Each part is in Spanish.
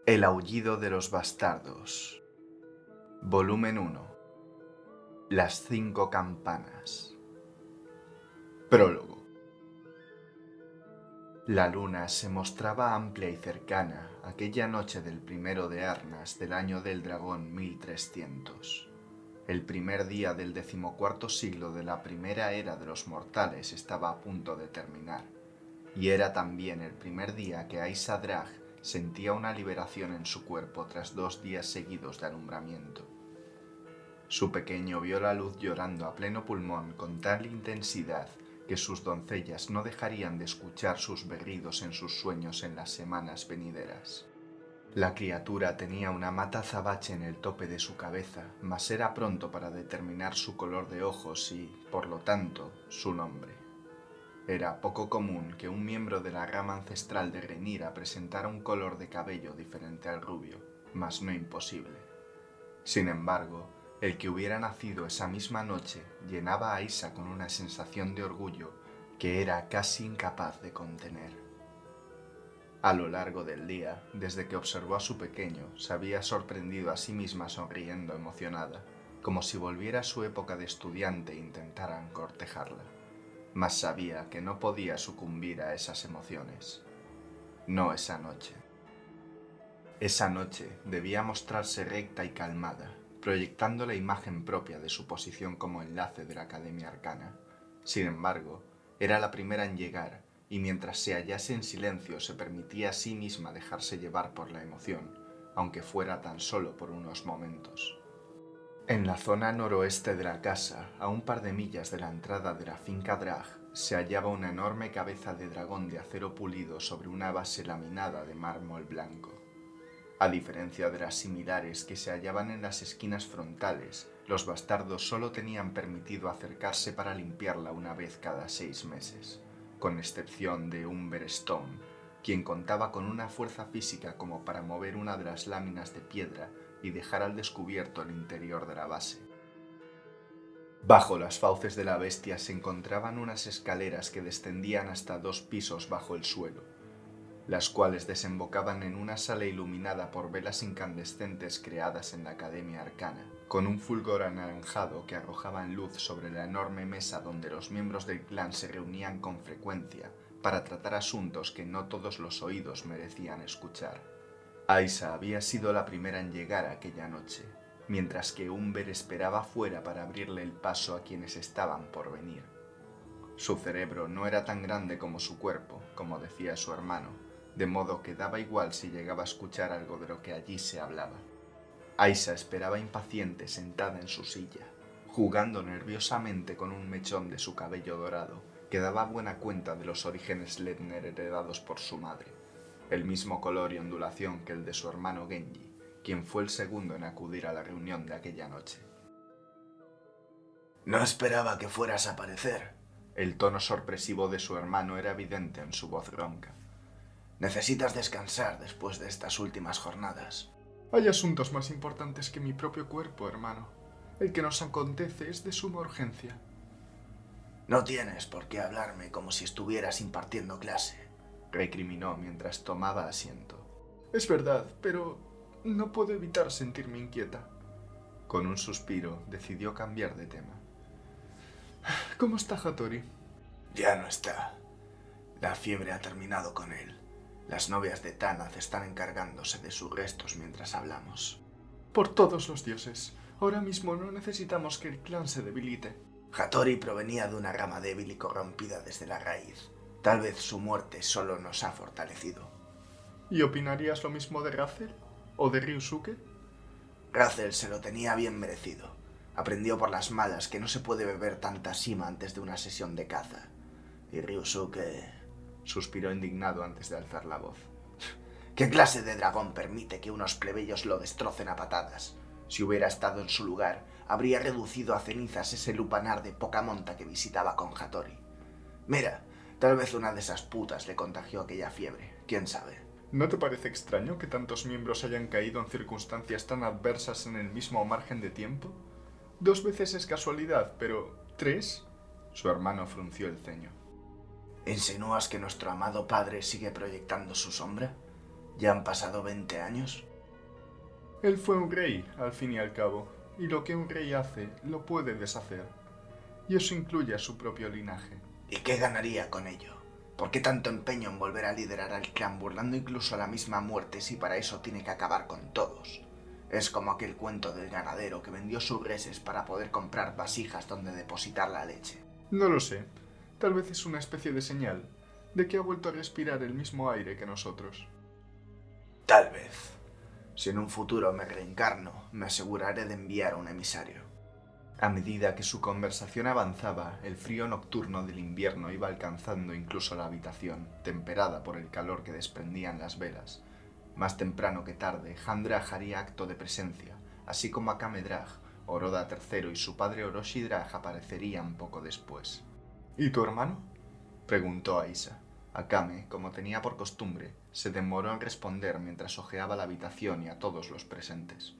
El aullido de los bastardos. Volumen 1. Las 5 campanas. Prólogo. La luna se mostraba amplia y cercana aquella noche del 1 de Arnas del año del dragón 1300. El primer día del 14º siglo de la primera era de los mortales estaba a punto de terminar, y era también el primer día que Aisa Drag sentía una liberación en su cuerpo tras 2 días seguidos de alumbramiento. Su pequeño vio la luz llorando a pleno pulmón con tal intensidad que sus doncellas no dejarían de escuchar sus berridos en sus sueños en las semanas venideras. La criatura tenía una mata azabache en el tope de su cabeza, mas era pronto para determinar su color de ojos y, por lo tanto, su nombre. Era poco común que un miembro de la rama ancestral de Rhaenyra presentara un color de cabello diferente al rubio, mas no imposible. Sin embargo, el que hubiera nacido esa misma noche llenaba a Aisa con una sensación de orgullo que era casi incapaz de contener. A lo largo del día, desde que observó a su pequeño, se había sorprendido a sí misma sonriendo emocionada, como si volviera a su época de estudiante e intentaran cortejarla. Mas sabía que no podía sucumbir a esas emociones. No esa noche. Esa noche debía mostrarse recta y calmada, proyectando la imagen propia de su posición como enlace de la Academia Arcana. Sin embargo, era la primera en llegar, y mientras se hallase en silencio se permitía a sí misma dejarse llevar por la emoción, aunque fuera tan solo por unos momentos. En la zona noroeste de la casa, a un par de millas de la entrada de la finca Drag, se hallaba una enorme cabeza de dragón de acero pulido sobre una base laminada de mármol blanco. A diferencia de las similares que se hallaban en las esquinas frontales, los bastardos solo tenían permitido acercarse para limpiarla una vez cada 6 meses, con excepción de Umber Stone, quien contaba con una fuerza física como para mover una de las láminas de piedra y dejar al descubierto el interior de la base. Bajo las fauces de la bestia se encontraban unas escaleras que descendían hasta 2 pisos bajo el suelo, las cuales desembocaban en una sala iluminada por velas incandescentes creadas en la Academia Arcana, con un fulgor anaranjado que arrojaban luz sobre la enorme mesa donde los miembros del clan se reunían con frecuencia para tratar asuntos que no todos los oídos merecían escuchar. Aisa había sido la primera en llegar aquella noche, mientras que Umber esperaba fuera para abrirle el paso a quienes estaban por venir. Su cerebro no era tan grande como su cuerpo, como decía su hermano, de modo que daba igual si llegaba a escuchar algo de lo que allí se hablaba. Aisa esperaba impaciente sentada en su silla, jugando nerviosamente con un mechón de su cabello dorado, que daba buena cuenta de los orígenes Ledner heredados por su madre, el mismo color y ondulación que el de su hermano Genji, quien fue el segundo en acudir a la reunión de aquella noche. No esperaba que fueras a aparecer. El tono sorpresivo de su hermano era evidente en su voz ronca. Necesitas descansar después de estas últimas jornadas. Hay asuntos más importantes que mi propio cuerpo, hermano. El que nos acontece es de suma urgencia. No tienes por qué hablarme como si estuvieras impartiendo clase, recriminó mientras tomaba asiento. Es verdad, pero no puedo evitar sentirme inquieta. Con un suspiro decidió cambiar de tema. ¿Cómo está Hattori? Ya no está. La fiebre ha terminado con él. Las novias de Tanath están encargándose de sus restos mientras hablamos. Por todos los dioses, ahora mismo no necesitamos que el clan se debilite. Hattori provenía de una rama débil y corrompida desde la raíz. Tal vez su muerte solo nos ha fortalecido. ¿Y opinarías lo mismo de Razel? ¿O de Ryusuke? Razel se lo tenía bien merecido. Aprendió por las malas que no se puede beber tanta sima antes de una sesión de caza. Y Ryusuke... suspiró indignado antes de alzar la voz. ¿Qué clase de dragón permite que unos plebeyos lo destrocen a patadas? Si hubiera estado en su lugar, habría reducido a cenizas ese lupanar de poca monta que visitaba con Hattori. Mira, tal vez una de esas putas le contagió aquella fiebre, quién sabe. ¿No te parece extraño que tantos miembros hayan caído en circunstancias tan adversas en el mismo margen de tiempo? 2 veces es casualidad, pero 3... Su hermano frunció el ceño. ¿Insinúas que nuestro amado padre sigue proyectando su sombra? ¿Ya han pasado 20 años? Él fue un rey, al fin y al cabo, y lo que un rey hace lo puede deshacer. Y eso incluye a su propio linaje. ¿Y qué ganaría con ello? ¿Por qué tanto empeño en volver a liderar al clan burlando incluso a la misma muerte si para eso tiene que acabar con todos? Es como aquel cuento del ganadero que vendió sus reses para poder comprar vasijas donde depositar la leche. No lo sé. Tal vez es una especie de señal de que ha vuelto a respirar el mismo aire que nosotros. Tal vez. Si en un futuro me reencarno, me aseguraré de enviar un emisario. A medida que su conversación avanzaba, el frío nocturno del invierno iba alcanzando incluso la habitación, temperada por el calor que desprendían las velas. Más temprano que tarde, Handrag haría acto de presencia, así como Akame Drag, Oroda III y su padre Orochi Drag aparecerían poco después. ¿Y tu hermano? Preguntó Aisa. Akame, como tenía por costumbre, se demoró en responder mientras hojeaba la habitación y a todos los presentes.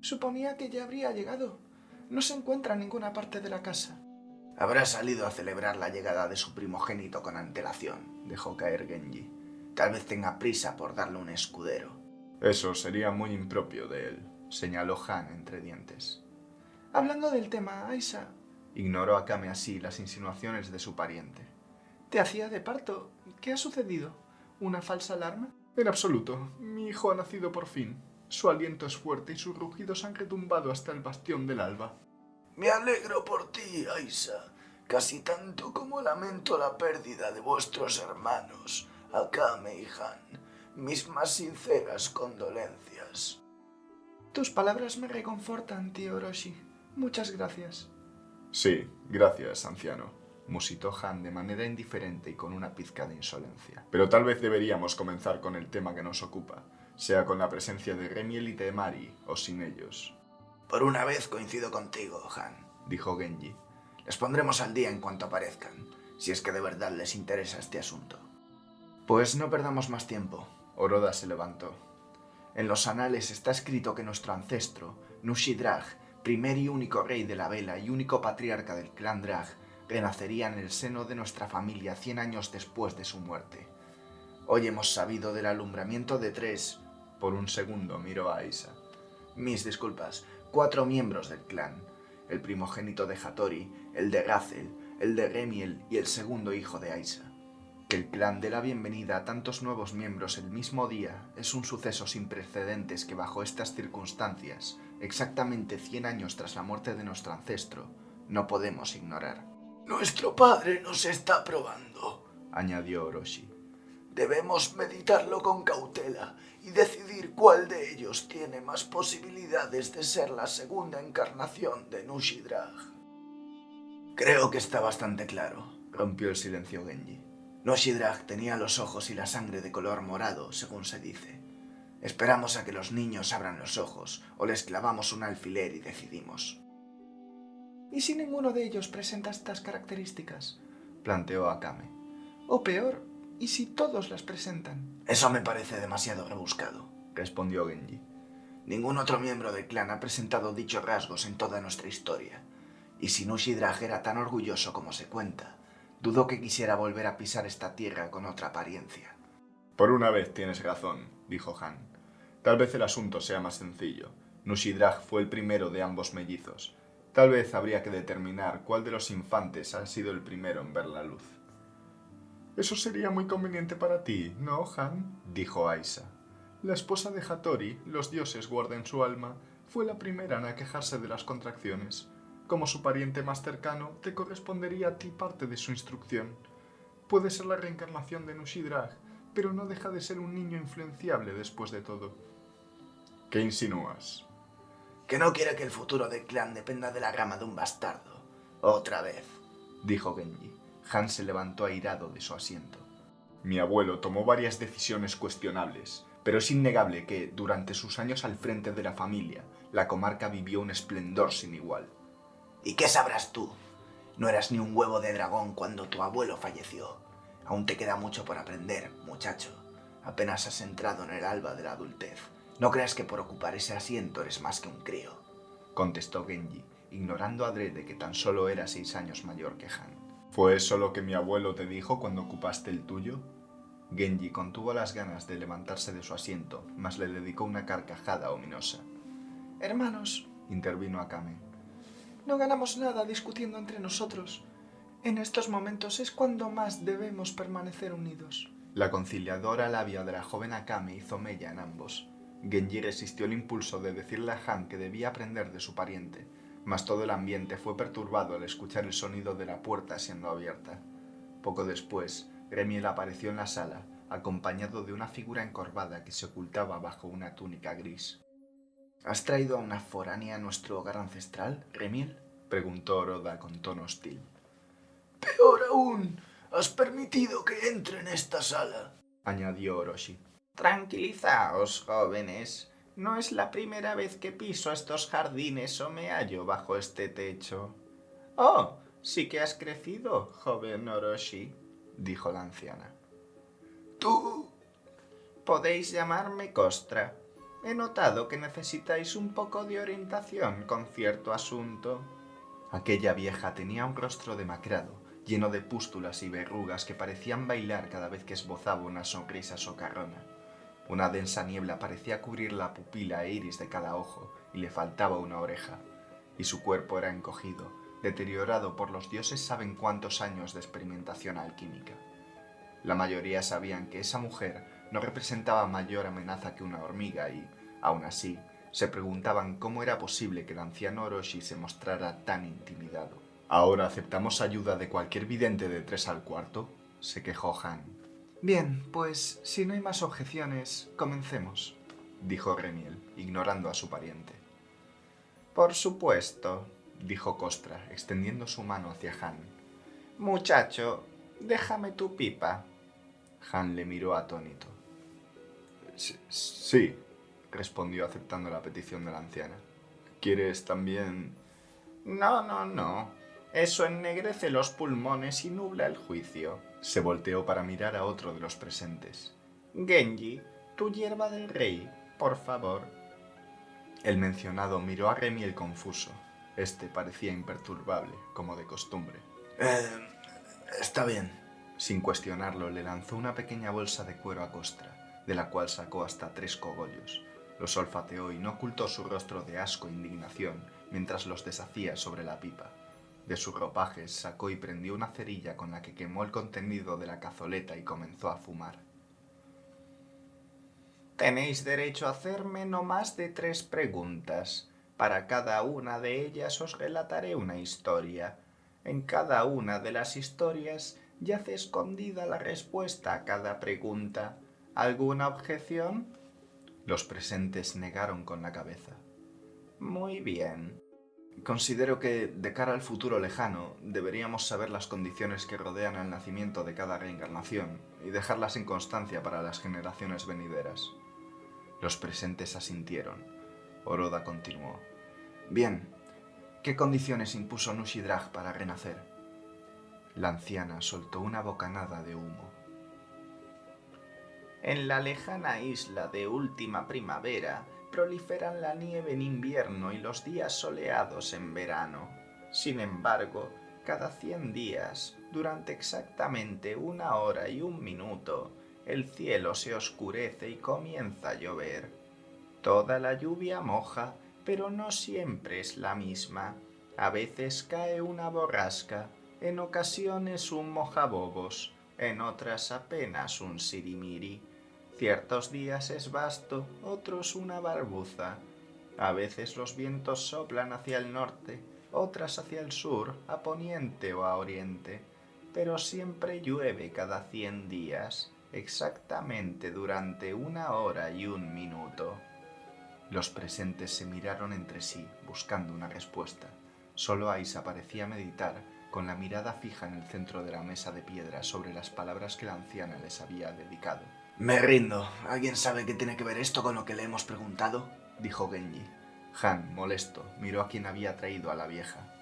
Suponía que ya habría llegado. No se encuentra en ninguna parte de la casa. Habrá salido a celebrar la llegada de su primogénito con antelación, dejó caer Genji. Tal vez tenga prisa por darle un escudero. Eso sería muy impropio de él, señaló Han entre dientes. Hablando del tema, Aisa, Ignoró Akame así las insinuaciones de su pariente. ¿te hacía de parto? ¿Qué ha sucedido? ¿Una falsa alarma? En absoluto. Mi hijo ha nacido por fin. Su aliento es fuerte y sus rugidos han retumbado hasta el bastión del alba. Me alegro por ti, Aisa, casi tanto como lamento la pérdida de vuestros hermanos, Akame y Han. Mis más sinceras condolencias. Tus palabras me reconfortan, tío Orochi. Muchas gracias. Sí, gracias, anciano, musitó Han de manera indiferente y con una pizca de insolencia. Pero tal vez deberíamos comenzar con el tema que nos ocupa, sea con la presencia de Remiel y Temari o sin ellos. Por una vez coincido contigo, Han, dijo Genji. Les pondremos al día en cuanto aparezcan, si es que de verdad les interesa este asunto. Pues no perdamos más tiempo. Oroda se levantó. En los anales está escrito que nuestro ancestro, Nushi Drag, primer y único rey de la vela y único patriarca del clan Drag, renacería en el seno de nuestra familia 100 años después de su muerte. Hoy hemos sabido del alumbramiento de 3... Por un segundo miró a Aisa. Mis disculpas, 4 miembros del clan. El primogénito de Hattori, el de Razel, el de Remiel y el segundo hijo de Aisa. Que el clan dé la bienvenida a tantos nuevos miembros el mismo día es un suceso sin precedentes que bajo estas circunstancias, exactamente 100 años tras la muerte de nuestro ancestro, no podemos ignorar. Nuestro padre nos está probando, añadió Orochi. Debemos meditarlo con cautela y decidir cuál de ellos tiene más posibilidades de ser la segunda encarnación de Nushi Drag. Creo que está bastante claro, rompió el silencio Genji. Nushi Drag tenía los ojos y la sangre de color morado, según se dice. Esperamos a que los niños abran los ojos o les clavamos un alfiler y decidimos. ¿Y si ninguno de ellos presenta estas características? Planteó Akame. O peor, ¿y si todos las presentan? Eso me parece demasiado rebuscado, respondió Genji. Ningún otro miembro del clan ha presentado dichos rasgos en toda nuestra historia. Y si Nushi Drag era tan orgulloso como se cuenta, dudo que quisiera volver a pisar esta tierra con otra apariencia. Por una vez tienes razón, dijo Han. Tal vez el asunto sea más sencillo. Nushi Drag fue el primero de ambos mellizos. Tal vez habría que determinar cuál de los infantes ha sido el primero en ver la luz. Eso sería muy conveniente para ti, ¿no, Han? Dijo Aisa. La esposa de Hattori, los dioses guarden su alma, fue la primera en aquejarse de las contracciones. Como su pariente más cercano, te correspondería a ti parte de su instrucción. Puede ser la reencarnación de Nushi Drag, pero no deja de ser un niño influenciable después de todo. ¿Qué insinúas? Que no quiere que el futuro del clan dependa de la rama de un bastardo. Otra vez, dijo Genji. Han se levantó airado de su asiento. Mi abuelo tomó varias decisiones cuestionables, pero es innegable que, durante sus años al frente de la familia, la comarca vivió un esplendor sin igual. ¿Y qué sabrás tú? No eras ni un huevo de dragón cuando tu abuelo falleció. Aún te queda mucho por aprender, muchacho. Apenas has entrado en el alba de la adultez. No creas que por ocupar ese asiento eres más que un crío, contestó Genji, ignorando adrede que tan solo era 6 años mayor que Han. ¿Fue eso lo que mi abuelo te dijo cuando ocupaste el tuyo? Genji contuvo las ganas de levantarse de su asiento, mas le dedicó una carcajada ominosa. Hermanos, Intervino Akame. no ganamos nada discutiendo entre nosotros. En estos momentos es cuando más debemos permanecer unidos. La conciliadora labia de la joven Akame hizo mella en ambos. Genji resistió el impulso de decirle a Han que debía aprender de su pariente, mas todo el ambiente fue perturbado al escuchar el sonido de la puerta siendo abierta. Poco después, Remiel apareció en la sala, acompañado de una figura encorvada que se ocultaba bajo una túnica gris. ¿Has traído a una foránea a nuestro hogar ancestral, Remiel? Preguntó Oroda con tono hostil. Peor aún, has permitido que entre en esta sala, añadió Orochi. Tranquilizaos, jóvenes. No es la primera vez que piso estos jardines o me hallo bajo este techo. Oh, sí que has crecido, joven Orochi, dijo la anciana. Tú... Podéis llamarme Costra. He notado que necesitáis un poco de orientación con cierto asunto. Aquella vieja tenía un rostro demacrado, lleno de pústulas y verrugas que parecían bailar cada vez que esbozaba una sonrisa socarrona. Una densa niebla parecía cubrir la pupila e iris de cada ojo, y le faltaba una oreja. Y su cuerpo era encogido, deteriorado por los dioses saben cuántos años de experimentación alquímica. La mayoría sabían que esa mujer no representaba mayor amenaza que una hormiga y, aún así, se preguntaban cómo era posible que el anciano Orochi se mostrara tan intimidado. «¿Ahora aceptamos ayuda de cualquier vidente de 3 al cuarto?», se quejó Han. Bien, pues si no hay más objeciones, comencemos, dijo Remiel, ignorando a su pariente. Por supuesto, dijo Costra, extendiendo su mano hacia Han. Muchacho, déjame tu pipa. Han le miró atónito. Sí, respondió aceptando la petición de la anciana. ¿Quieres también...? No. Eso ennegrece los pulmones y nubla el juicio. Se volteó para mirar a otro de los presentes. Genji, tu hierba del rey, por favor. El mencionado miró a Remiel confuso. Este parecía imperturbable, como de costumbre. Está bien. Sin cuestionarlo, le lanzó una pequeña bolsa de cuero a Costra, de la cual sacó hasta 3 cogollos. Los olfateó y no ocultó su rostro de asco e indignación mientras los deshacía sobre la pipa. De sus ropajes sacó y prendió una cerilla con la que quemó el contenido de la cazoleta y comenzó a fumar. Tenéis derecho a hacerme no más de 3 preguntas. Para cada una de ellas os relataré una historia. En cada una de las historias yace escondida la respuesta a cada pregunta. ¿Alguna objeción? Los presentes negaron con la cabeza. Muy bien. Considero que, de cara al futuro lejano, deberíamos saber las condiciones que rodean el nacimiento de cada reencarnación y dejarlas en constancia para las generaciones venideras. Los presentes asintieron. Oroda continuó. Bien, ¿qué condiciones impuso Nushi-Drag para renacer? La anciana soltó una bocanada de humo. En la lejana isla de Última Primavera proliferan la nieve en invierno y los días soleados en verano. Sin embargo, cada 100 días, durante exactamente 1 hora y 1 minuto, el cielo se oscurece y comienza a llover. Toda la lluvia moja, pero no siempre es la misma. A veces cae una borrasca, en ocasiones un mojabobos, en otras apenas un sirimiri. Ciertos días es basto, otros una barbuza. A veces los vientos soplan hacia el norte, otras hacia el sur, a poniente o a oriente. Pero siempre llueve cada 100 días, exactamente durante 1 hora y 1 minuto. Los presentes se miraron entre sí, buscando una respuesta. Solo Aisa parecía meditar, con la mirada fija en el centro de la mesa de piedra sobre las palabras que la anciana les había dedicado. Me rindo. ¿Alguien sabe qué tiene que ver esto con lo que le hemos preguntado? Dijo Genji. Han, molesto, miró a quien había traído a la vieja.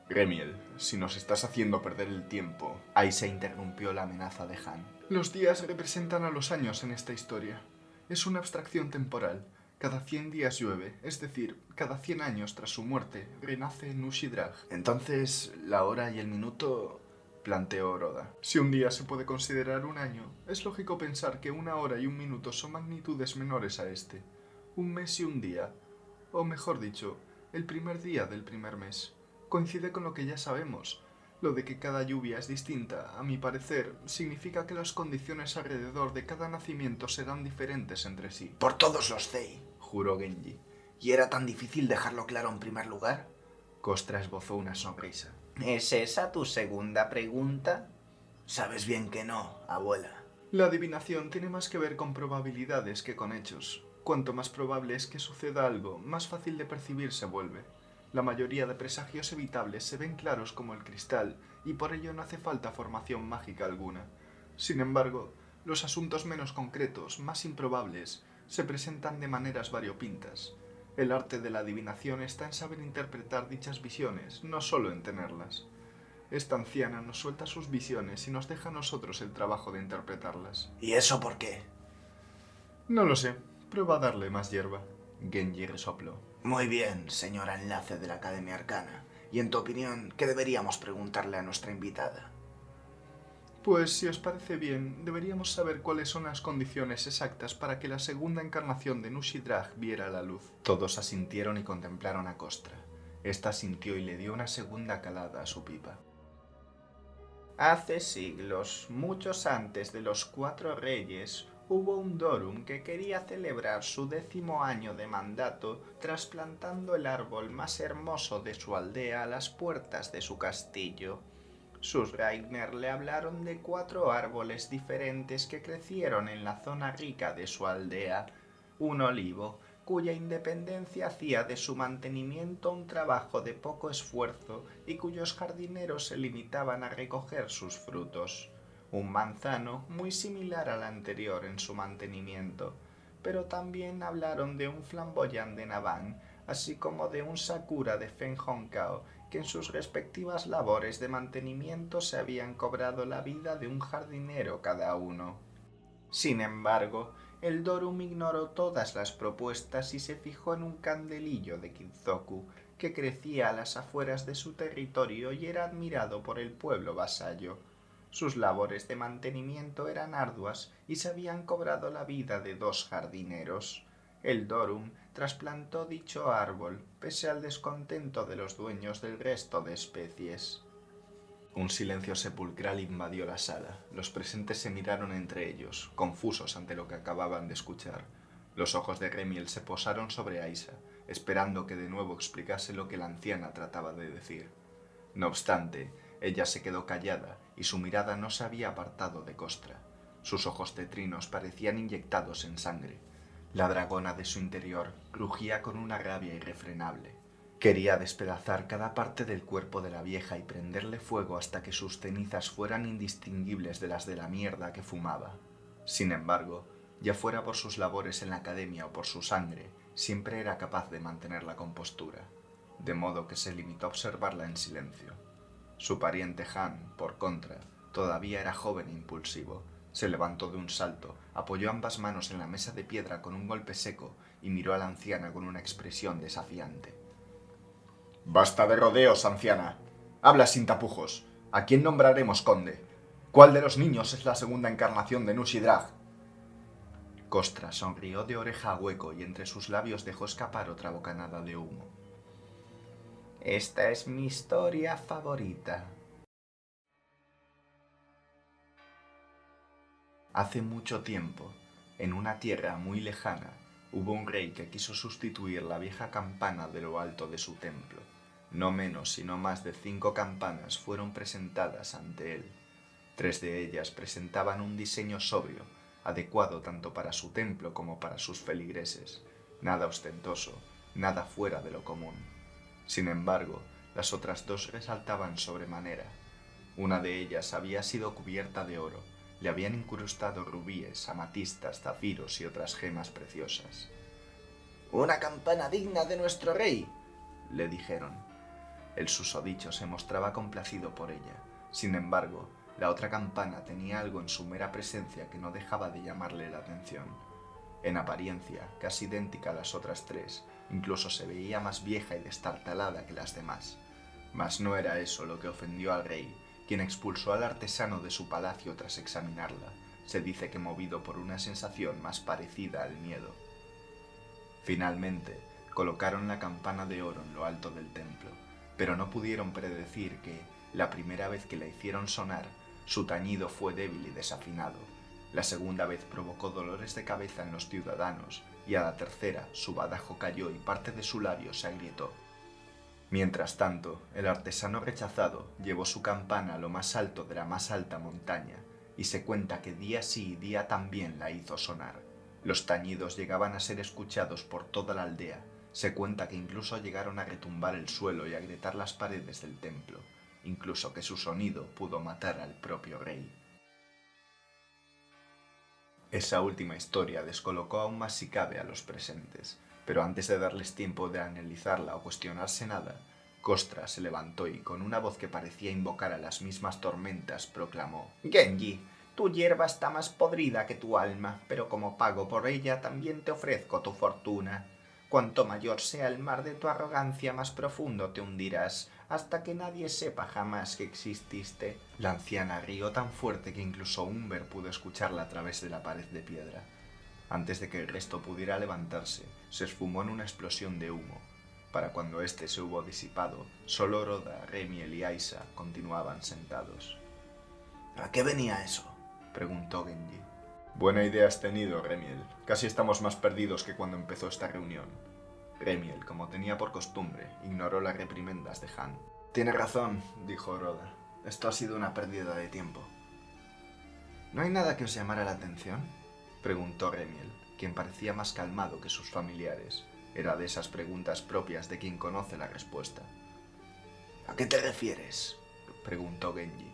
Remiel, si nos estás haciendo perder el tiempo... Aisa interrumpió la amenaza de Han. Los días representan a los años en esta historia. Es una abstracción temporal. Cada 100 días llueve, es decir, cada 100 años tras su muerte renace Nushi-Drag. Entonces, la hora y el minuto... planteó Oroda. Si un día se puede considerar un año, es lógico pensar que 1 hora y 1 minuto son magnitudes menores a este. Un mes y un día, o mejor dicho, el primer día del primer mes, coincide con lo que ya sabemos. Lo de que cada lluvia es distinta, a mi parecer, significa que las condiciones alrededor de cada nacimiento serán diferentes entre sí. Por todos los Zei, Juró Genji. ¿y era tan difícil dejarlo claro en primer lugar? Costra esbozó una sonrisa. ¿Es esa tu segunda pregunta? Sabes bien que no, abuela. La adivinación tiene más que ver con probabilidades que con hechos. Cuanto más probable es que suceda algo, más fácil de percibir se vuelve. La mayoría de presagios evitables se ven claros como el cristal, y por ello no hace falta formación mágica alguna. Sin embargo, los asuntos menos concretos, más improbables, se presentan de maneras variopintas. El arte de la adivinación está en saber interpretar dichas visiones, no solo en tenerlas. Esta anciana nos suelta sus visiones y nos deja a nosotros el trabajo de interpretarlas. ¿Y eso por qué? No lo sé. Prueba a darle más hierba. Genji resopló. Muy bien, señora enlace de la Academia Arcana. Y en tu opinión, ¿qué deberíamos preguntarle a nuestra invitada? Pues si os parece bien, deberíamos saber cuáles son las condiciones exactas para que la segunda encarnación de Nushi-Drag viera la luz. Todos asintieron y contemplaron a Costra. Esta asintió y le dio una segunda calada a su pipa. Hace siglos, muchos antes de los 4 reyes, hubo un Dorum que quería celebrar su 10º año de mandato trasplantando el árbol más hermoso de su aldea a las puertas de su castillo. Sus Reitner le hablaron de 4 árboles diferentes que crecieron en la zona rica de su aldea. Un olivo, cuya independencia hacía de su mantenimiento un trabajo de poco esfuerzo y cuyos jardineros se limitaban a recoger sus frutos. Un manzano muy similar al anterior en su mantenimiento, pero también hablaron de un flamboyán de Navan, así como de un sakura de Fenhonkao, que en sus respectivas labores de mantenimiento se habían cobrado la vida de un jardinero cada uno. Sin embargo, el Dorum ignoró todas las propuestas y se fijó en un candelillo de Kinzoku, que crecía a las afueras de su territorio y era admirado por el pueblo vasallo. Sus labores de mantenimiento eran arduas y se habían cobrado la vida de 2 jardineros. El Dorum trasplantó dicho árbol, pese al descontento de los dueños del resto de especies. Un silencio sepulcral invadió la sala. Los presentes se miraron entre ellos, confusos ante lo que acababan de escuchar. Los ojos de Remiel se posaron sobre Aisa, esperando que de nuevo explicase lo que la anciana trataba de decir. No obstante, ella se quedó callada y su mirada no se había apartado de Costra. Sus ojos tetrinos parecían inyectados en sangre. La dragona de su interior crujía con una rabia irrefrenable. Quería despedazar cada parte del cuerpo de la vieja y prenderle fuego hasta que sus cenizas fueran indistinguibles de las de la mierda que fumaba. Sin embargo, ya fuera por sus labores en la academia o por su sangre, siempre era capaz de mantener la compostura, de modo que se limitó a observarla en silencio. Su pariente Han, por contra, todavía era joven e impulsivo. Se levantó de un salto, apoyó ambas manos en la mesa de piedra con un golpe seco y miró a la anciana con una expresión desafiante. Basta de rodeos, anciana. Habla sin tapujos. ¿A quién nombraremos conde? ¿Cuál de los niños es la segunda encarnación de Nushi-Drag? Costra sonrió de oreja a hueco y entre sus labios dejó escapar otra bocanada de humo. Esta es mi historia favorita. Hace mucho tiempo, en una tierra muy lejana, hubo un rey que quiso sustituir la vieja campana de lo alto de su templo. No menos sino más de 5 campanas fueron presentadas ante él. 3 de ellas presentaban un diseño sobrio, adecuado tanto para su templo como para sus feligreses, nada ostentoso, nada fuera de lo común. Sin embargo, las otras 2 resaltaban sobremanera. Una de ellas había sido cubierta de oro, le habían incrustado rubíes, amatistas, zafiros y otras gemas preciosas. «¡Una campana digna de nuestro rey!», le dijeron. El susodicho se mostraba complacido por ella. Sin embargo, la otra campana tenía algo en su mera presencia que no dejaba de llamarle la atención. En apariencia, casi idéntica a las otras 3, incluso se veía más vieja y destartalada que las demás. Mas no era eso lo que ofendió al rey, quien expulsó al artesano de su palacio tras examinarla. Se dice que movido por una sensación más parecida al miedo. Finalmente, colocaron la campana de oro en lo alto del templo, pero no pudieron predecir que, la primera vez que la hicieron sonar, su tañido fue débil y desafinado. La segunda vez provocó dolores de cabeza en los ciudadanos, y a la tercera su badajo cayó y parte de su labio se agrietó. Mientras tanto, el artesano rechazado llevó su campana a lo más alto de la más alta montaña, y se cuenta que día sí y día también la hizo sonar. Los tañidos llegaban a ser escuchados por toda la aldea. Se cuenta que incluso llegaron a retumbar el suelo y a agrietar las paredes del templo, incluso que su sonido pudo matar al propio rey. Esa última historia descolocó aún más si cabe a los presentes, pero antes de darles tiempo de analizarla o cuestionarse nada, Kostra se levantó y con una voz que parecía invocar a las mismas tormentas proclamó: Genji, tu hierba está más podrida que tu alma, pero como pago por ella también te ofrezco tu fortuna. Cuanto mayor sea el mar de tu arrogancia, más profundo te hundirás, hasta que nadie sepa jamás que exististe. La anciana rió tan fuerte que incluso Umber pudo escucharla a través de la pared de piedra. Antes de que el resto pudiera levantarse, se esfumó en una explosión de humo. Para cuando éste se hubo disipado, solo Roda, Remiel y Aisa continuaban sentados. ¿A qué venía eso?, preguntó Genji. Buena idea has tenido, Remiel. Casi estamos más perdidos que cuando empezó esta reunión. Remiel, como tenía por costumbre, ignoró las reprimendas de Han. Tiene razón, dijo Roda. Esto ha sido una pérdida de tiempo. ¿No hay nada que os llamara la atención?, preguntó Remiel, quien parecía más calmado que sus familiares. Era de esas preguntas propias de quien conoce la respuesta. ¿A qué te refieres?, preguntó Genji.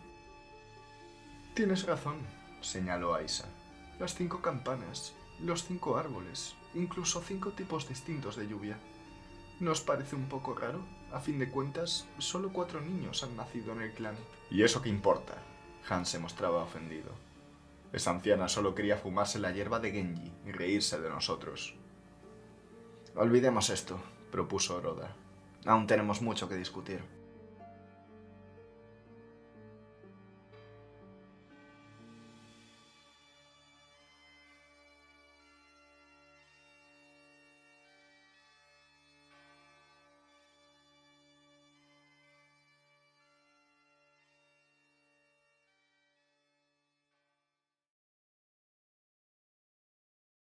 Tienes razón, señaló Aisa. Las 5 campanas, los 5 árboles, incluso 5 tipos distintos de lluvia. ¿No os parece un poco raro? A fin de cuentas, solo 4 niños han nacido en el clan. ¿Y eso qué importa? Han se mostraba ofendido. Esa anciana solo quería fumarse la hierba de Genji y reírse de nosotros. Olvidemos esto, propuso Roda. Aún tenemos mucho que discutir.